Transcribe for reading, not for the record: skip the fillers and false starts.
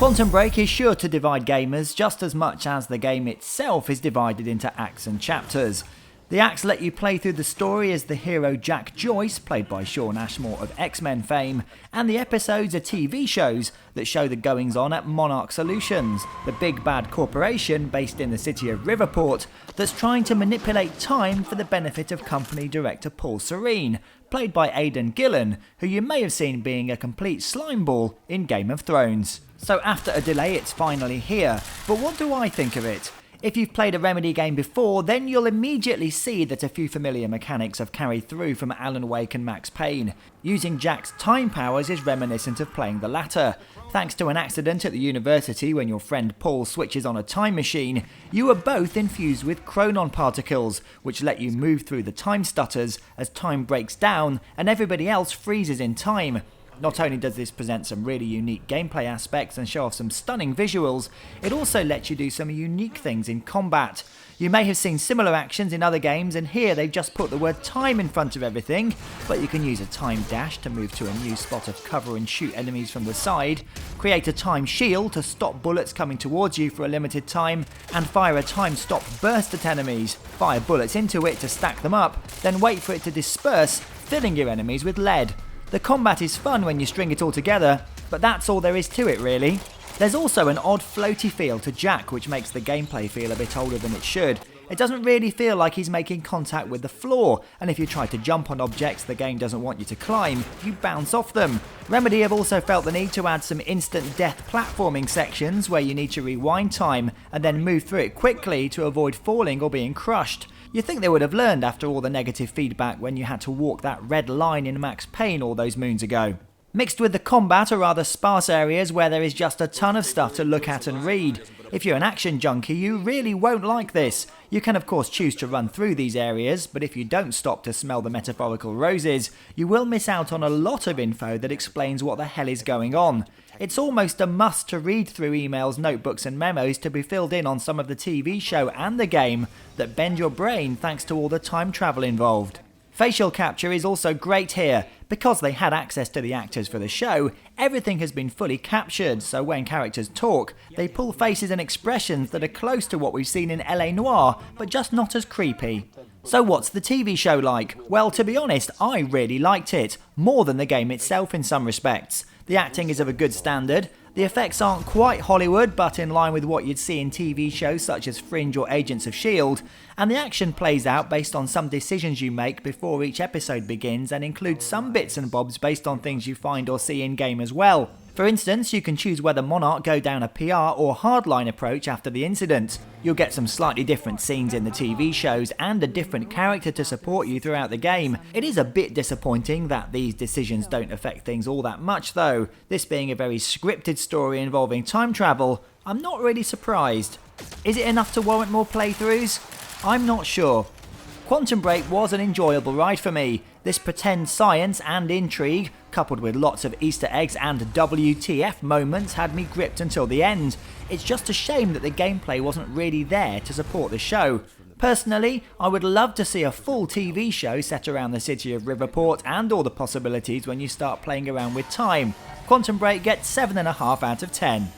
Quantum Break is sure to divide gamers just as much as the game itself is divided into acts and chapters. The acts let you play through the story as the hero Jack Joyce, played by Shawn Ashmore of X-Men fame, and the episodes are TV shows that show the goings-on at Monarch Solutions, the big bad corporation based in the city of Riverport that's trying to manipulate time for the benefit of company director Paul Serene, played by Aidan Gillen, who you may have seen being a complete slimeball in Game of Thrones. So after a delay it's finally here, but what do I think of it? If you've played a Remedy game before, then you'll immediately see that a few familiar mechanics have carried through from Alan Wake and Max Payne. Using Jack's time powers is reminiscent of playing the latter. Thanks to an accident at the university when your friend Paul switches on a time machine, you are both infused with chronon particles, which let you move through the time stutters as time breaks down and everybody else freezes in time. Not only does this present some really unique gameplay aspects and show off some stunning visuals, it also lets you do some unique things in combat. You may have seen similar actions in other games, and here they've just put the word time in front of everything, but you can use a time dash to move to a new spot of cover and shoot enemies from the side, create a time shield to stop bullets coming towards you for a limited time, and fire a time stop burst at enemies, fire bullets into it to stack them up, then wait for it to disperse, filling your enemies with lead. The combat is fun when you string it all together, but that's all there is to it really. There's also an odd floaty feel to Jack which makes the gameplay feel a bit older than it should. It doesn't really feel like he's making contact with the floor, and if you try to jump on objects the game doesn't want you to climb, you bounce off them. Remedy have also felt the need to add some instant death platforming sections where you need to rewind time and then move through it quickly to avoid falling or being crushed. You'd think they would have learned after all the negative feedback when you had to walk that red line in Max Payne all those moons ago. Mixed with the combat are rather sparse areas where there is just a ton of stuff to look at and read. If you're an action junkie, you really won't like this. You can of course choose to run through these areas, but if you don't stop to smell the metaphorical roses, you will miss out on a lot of info that explains what the hell is going on. It's almost a must to read through emails, notebooks and memos to be filled in on some of the TV show and the game that bend your brain thanks to all the time travel involved. Facial capture is also great here. Because they had access to the actors for the show, everything has been fully captured, so when characters talk, they pull faces and expressions that are close to what we've seen in LA Noire, but just not as creepy. So what's the TV show like? Well, to be honest, I really liked it, more than the game itself in some respects. The acting is of a good standard. The effects aren't quite Hollywood, but in line with what you'd see in TV shows such as Fringe or Agents of S.H.I.E.L.D., and the action plays out based on some decisions you make before each episode begins and includes some bits and bobs based on things you find or see in-game as well. For instance, you can choose whether Monarch go down a PR or hardline approach after the incident. You'll get some slightly different scenes in the TV shows and a different character to support you throughout the game. It is a bit disappointing that these decisions don't affect things all that much though. This being a very scripted story involving time travel, I'm not really surprised. Is it enough to warrant more playthroughs? I'm not sure. Quantum Break was an enjoyable ride for me. This pretend science and intrigue, coupled with lots of Easter eggs and WTF moments, had me gripped until the end. It's just a shame that the gameplay wasn't really there to support the show. Personally, I would love to see a full TV show set around the city of Riverport and all the possibilities when you start playing around with time. Quantum Break gets 7.5 out of 10.